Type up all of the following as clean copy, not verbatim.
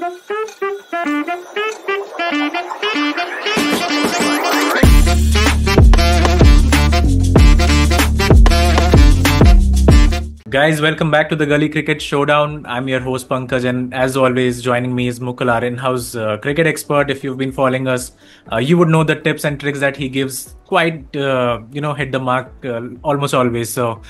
Guys, welcome back to the GullyCricket Showdown. I'm your host Pankaj, and as always, joining me is Mukul, our in-house cricket expert. If you've been following us, you would know the tips and tricks that he gives quite, hit the mark almost always. So,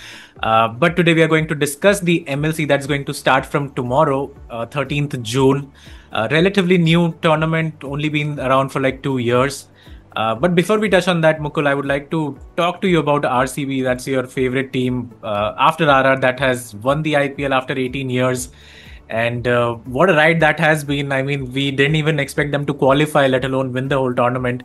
but today we are going to discuss the MLC that's going to start from tomorrow, 13th June. Relatively new tournament, only been around for like 2 years. But before we touch on that, Mukul, I would like to talk to you about RCB. That's your favorite team after RR that has won the IPL after 18 years. And what a ride that has been. I mean, we didn't even expect them to qualify, let alone win the whole tournament.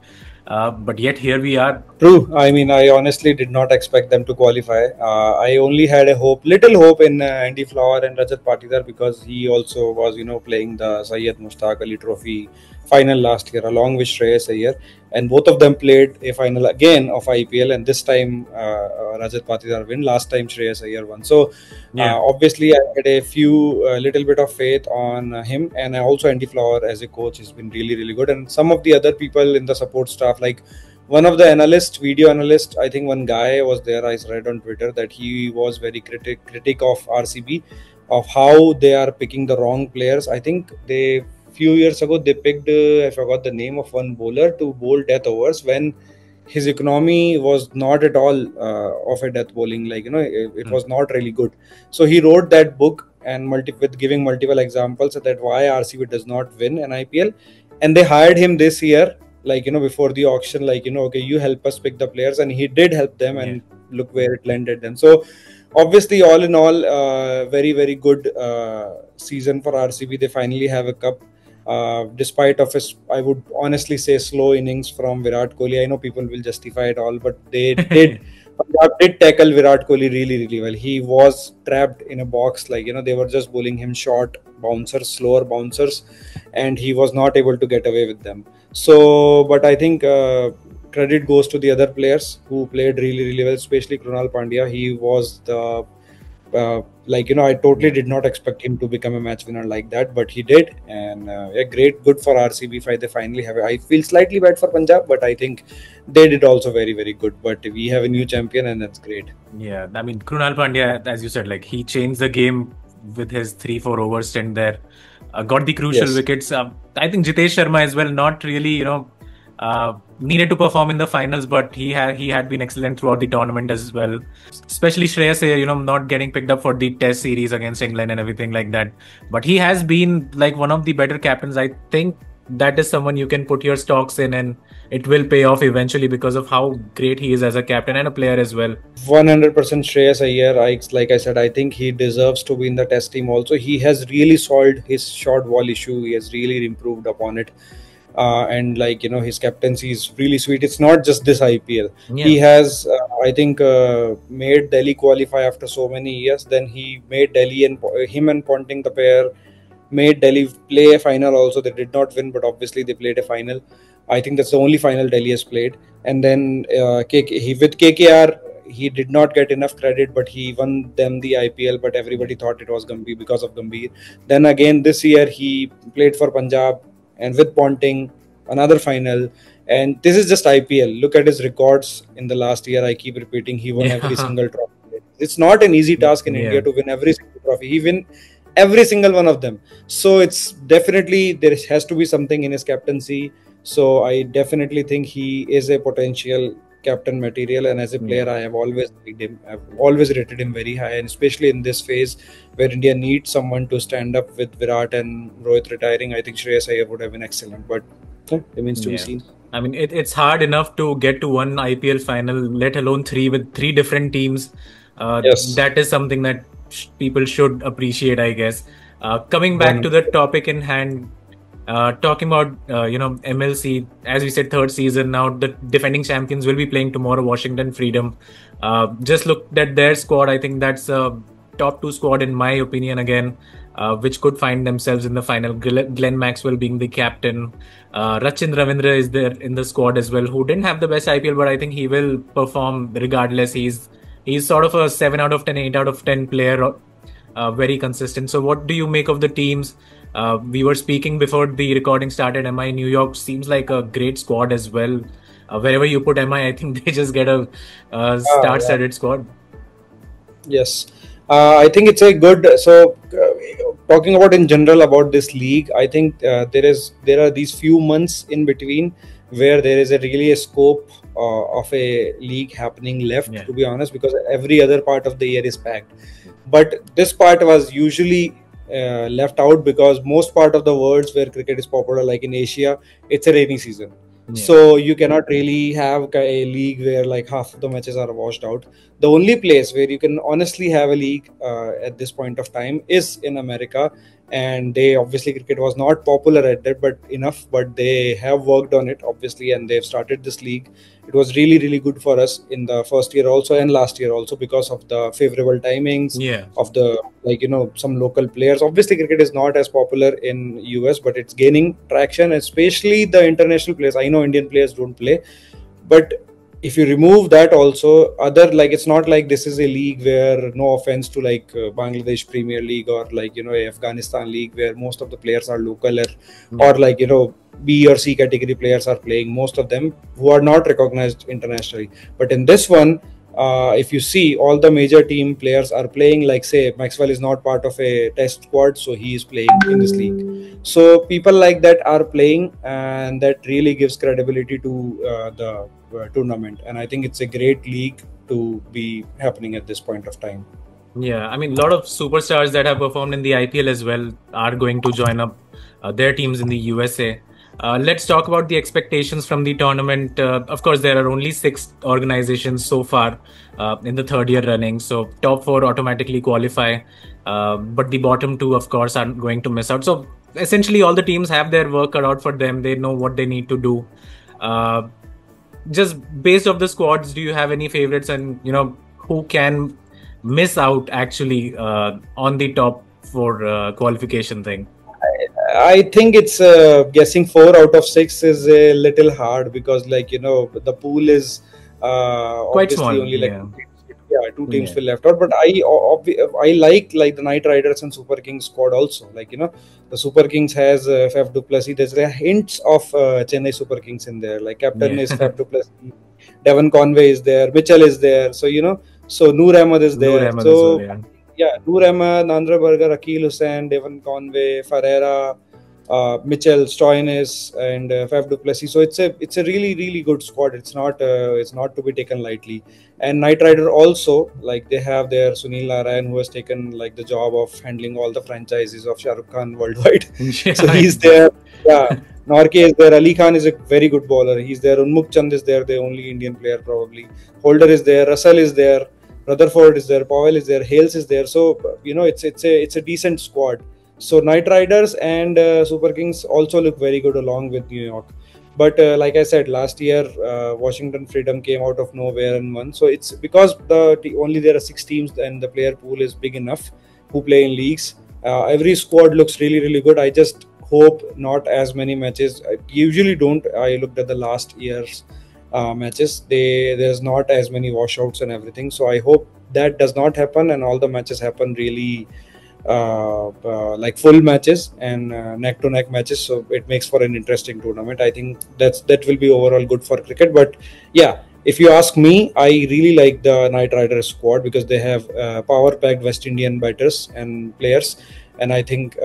But yet here we are. True. I mean, I honestly did not expect them to qualify. I only had little hope in Andy Flower and Rajat Patidar, because he also was, playing the Syed Mushtaq Ali Trophy final last year along with Shreyas Iyer, and both of them played a final again of IPL, and this time Rajat Patidar win. Last time Shreyas Iyer won. So obviously I had a little bit of faith on him, and also Andy Flower as a coach has been really good, and some of the other people in the support staff, like one of the video analyst, I think one guy was there, I read on Twitter that he was very critic of RCB, of how they are picking the wrong players. I think few years ago they picked I forgot the name of one bowler to bowl death overs when his economy was not at all of a death bowling, it was not really good. So he wrote that book and with giving multiple examples that why RCB does not win an IPL, and they hired him this year, before the auction, okay, you help us pick the players, and he did help them, and look where it landed them. So obviously, all in all, very good season for RCB. They finally have a cup. Despite of I would honestly say slow innings from Virat Kohli. I know people will justify it all, but they did tackle Virat Kohli really well. He was trapped in a box, they were just bowling him short bouncers, slower bouncers, and he was not able to get away with them. So, but I think credit goes to the other players who played really well, especially Krunal Pandya. He was the I totally did not expect him to become a match winner like that, but he did, and good for RCB. They finally have it. I feel slightly bad for Punjab, but I think they did also very good. But we have a new champion, and that's great. Yeah, I mean, Krunal Pandya, as you said, he changed the game with his 3-4 over stint there. Got the crucial wickets. I think Jitesh Sharma as well, not really, needed to perform in the finals, but he had been excellent throughout the tournament as well. Especially Shreyas Iyer, not getting picked up for the test series against England and everything like that. But he has been one of the better captains. I think that is someone you can put your stocks in, and it will pay off eventually because of how great he is as a captain and a player as well. 100% Shreyas Iyer. Like I said, I think he deserves to be in the test team also. He has really solved his short ball issue. He has really improved upon it. And his captaincy is really sweet. It's not just this IPL. He has I think made Delhi qualify after so many years. Then he made Delhi, and him and Ponting, the pair, made Delhi play a final also. They did not win, but obviously they played a final. I think that's the only final Delhi has played. And then with KKR, he did not get enough credit, but he won them the IPL, but everybody thought it was Gambhir because of Gambhir. Then again this year he played for Punjab, and with Ponting, another final. And this is just IPL. Look at his records in the last year. I keep repeating, he won every single trophy. It's not an easy task in India to win every single trophy. He win every single one of them. So it's definitely, there has to be something in his captaincy. So I definitely think he is a potential captain material, and as a player I have always liked him. I've always rated him very high, and especially in this phase where India needs someone to stand up with Virat and Rohit retiring, I think Shreyas Iyer would have been excellent, but remains to be seen. I mean, it's hard enough to get to one IPL final, let alone three with three different teams. That is something that people should appreciate, I guess. Coming back to the topic in hand, talking about MLC, as we said, third season now. The defending champions will be playing tomorrow, Washington Freedom. Just looked at their squad. I think that's a top 2 squad in my opinion again, which could find themselves in the final. Glenn Maxwell being the captain. Rachin Ravindra is there in the squad as well, who didn't have the best IPL, but I think he will perform regardless. He's sort of a 7 out of 10, 8 out of 10 player, very consistent. So what do you make of the teams? We were speaking before the recording started. MI New York seems like a great squad as well. Wherever you put MI, I think they just get a Yeah. star-studded squad. Yes, I think it's a good. So, talking about in general about this league, I think there are these few months in between where there is a really a scope of a league happening left. Yeah. To be honest, because every other part of the year is packed, but this part was usually left out because most part of the worlds where cricket is popular, like in Asia, it's a rainy season. Yeah. So you cannot really have a league where like half of the matches are washed out. The only place where you can honestly have a league at this point of time is in America, and they obviously cricket was not popular at that, but enough. But they have worked on it obviously, and they've started this league. It was really good for us in the first year also and last year also because of the favorable timings Yeah. of the some local players. Obviously, cricket is not as popular in US, but it's gaining traction, especially the international players. I know Indian players don't play, but if you remove that also, other like it's not like this is a league where, no offense to like Bangladesh Premier League or like Afghanistan League where most of the players are local, or like B or C category players are playing, most of them who are not recognized internationally. But in this one, if you see, all the major team players are playing. Like say Maxwell is not part of a test squad, so he is playing in this league. So people like that are playing, and that really gives credibility to the tournament. And I think it's a great league to be happening at this point of time. Yeah, I mean, a lot of superstars that have performed in the IPL as well are going to join up their teams in the USA. Let's talk about the expectations from the tournament. Of course, there are only 6 organizations so far in the third year running. So top 4 automatically qualify, but the bottom 2, of course, are going to miss out. So essentially, all the teams have their work cut out for them. They know what they need to do. Just based off the squads, do you have any favorites, and who can miss out actually on the top 4 qualification thing? I think it's guessing 4 out of 6 is a little hard because the pool is Quite obviously small. only like Yeah. two teams Yeah. will left out. But I like the Knight Riders and Super Kings squad also. The Super Kings has Faf du Plessis. There's hints of Chennai Super Kings in there. Like captain is Yeah. Faf du Plessis, Devon Conway is there, Mitchell is there. So Noor Ahmed is Noor there. Ahmed as well. So Yeah. yeah, Noor Ahmed, Nandra Berger, Akil Hussain, Devon Conway, Ferreira, Mitchell, Stoinis, and Faf du Plessis. So it's a really good squad. It's not to be taken lightly. And Knight Rider also, like they have their Sunil Narayan, who has taken like the job of handling all the franchises of Shah Rukh Khan worldwide. So he's there. Yeah. Norke is there. Ali Khan is a very good bowler. He's there. Unmukh Chand is there, the only Indian player probably. Holder is there. Russell is there. Rutherford is there. Powell is there. Hales is there. So it's a decent squad. So Knight Riders and Super Kings also look very good along with New York. But like I said, last year Washington Freedom came out of nowhere and won. So it's because only there are 6 teams and the player pool is big enough who play in leagues. Every squad looks really good. I just hope not as many matches. I usually don't. I looked at the last year's matches. There's not as many washouts and everything. So I hope that does not happen and all the matches happen really like full matches and neck to neck matches, so it makes for an interesting tournament. I think that will be overall good for cricket. But yeah, if you ask me, I really like the Knight Riders squad because they have power packed West Indian batters and players, and I think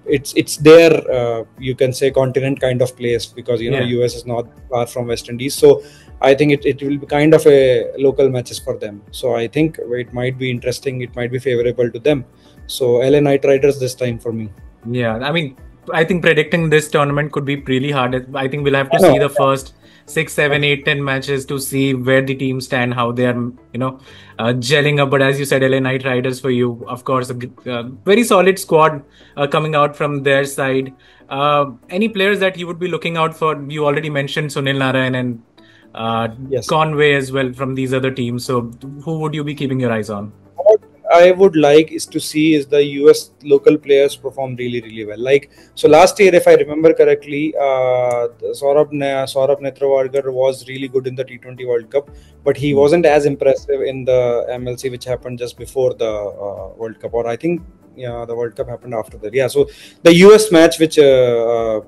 it's their you can say continent kind of place because US is not far from West Indies. So I think it will be kind of a local matches for them. So I think it might be interesting, it might be favorable to them. So LA Knight Riders this time for me. Yeah, I mean, I think predicting this tournament could be really hard. I think we'll have to see the first 6, 7, 8, 10 matches to see where the teams stand, how they are, gelling up. But as you said, LA Knight Riders for you, of course, a very solid squad coming out from their side. Any players that you would be looking out for? You already mentioned Sunil Narayan and Yes. Conway as well from these other teams. So who would you be keeping your eyes on? What I would like is to see is the US local players perform really well. Like, so last year, if I remember correctly, Saurabh Netravarkar was really good in the T20 World Cup, but he wasn't as impressive in the MLC, which happened just before the World Cup. Or I think yeah, the World Cup happened after that. Yeah, so the US match, which the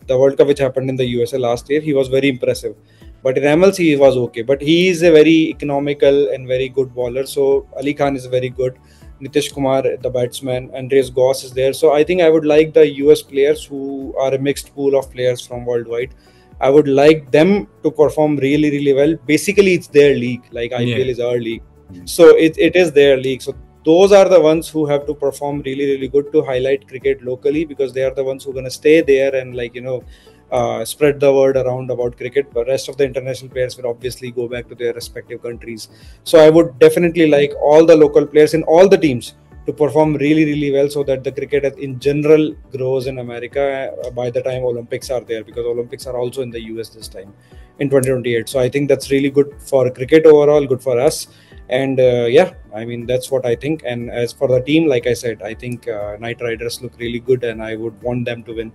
World Cup which happened in the USA last year, he was very impressive. But in MLC, he was okay. But he is a very economical and very good bowler. So Ali Khan is very good. Nitish Kumar, the batsman, Andreas Goss is there. So I think I would like the US players who are a mixed pool of players from worldwide. I would like them to perform really, really well. Basically, it's their league. Like IPL is our league. So it is their league. So those are the ones who have to perform really, really good to highlight cricket locally, because they are the ones who are going to stay there and spread the word around about cricket. But rest of the international players will obviously go back to their respective countries. So I would definitely like all the local players in all the teams to perform really, really well, so that the cricket in general grows in America by the time Olympics are there, because Olympics are also in the US this time in 2028. So I think that's really good for cricket overall, good for us. And yeah, I mean, that's what I think. And as for the team, like I said, I think Knight Riders look really good, and I would want them to win.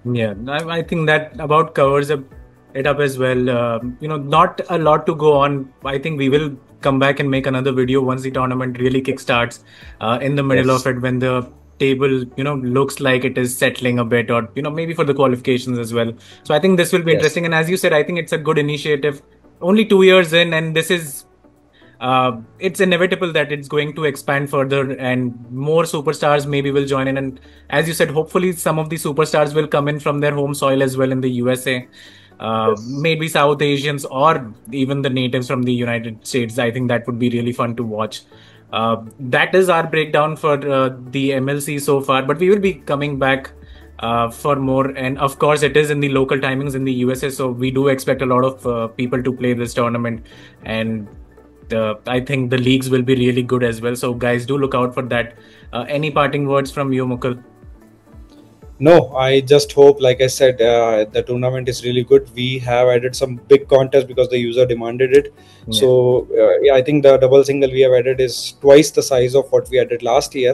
Yeah, I think that about covers it up as well. Not a lot to go on. I think we will come back and make another video once the tournament really kickstarts in the middle of it, when the table looks like it is settling a bit, or maybe for the qualifications as well. So I think this will be interesting. And as you said, I think it's a good initiative. Only 2 years in, and this is it's inevitable that it's going to expand further, and more superstars maybe will join in. And as you said, hopefully some of the superstars will come in from their home soil as well in the USA. Maybe South Asians, or even the natives from the United States. I think that would be really fun to watch. That is our breakdown for the MLC so far, but we will be coming back for more. And of course, it is in the local timings in the USA, so we do expect a lot of people to play this tournament. And I think the leagues will be really good as well. So guys, do look out for that. Any parting words from you, Mukul? No, I just hope, like I said, the tournament is really good. We have added some big contests because the user demanded it. Yeah. So yeah, I think the double single we have added is twice the size of what we added last year,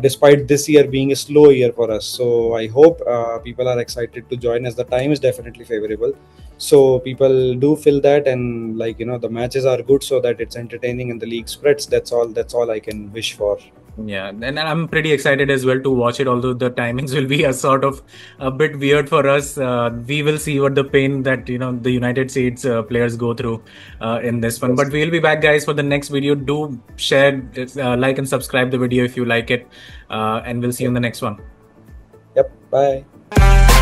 despite this year being a slow year for us. So I hope people are excited to join, as the time is definitely favorable. So people do feel that, and the matches are good, so that it's entertaining and the league spreads. That's all I can wish for. Yeah, and I'm pretty excited as well to watch it, although the timings will be a bit weird for us. We will see what the pain that the United States players go through in this one. But we'll be back, guys, for the next video. Do share, like and subscribe the video if you like it, and we'll see you in the next one. Yep, bye.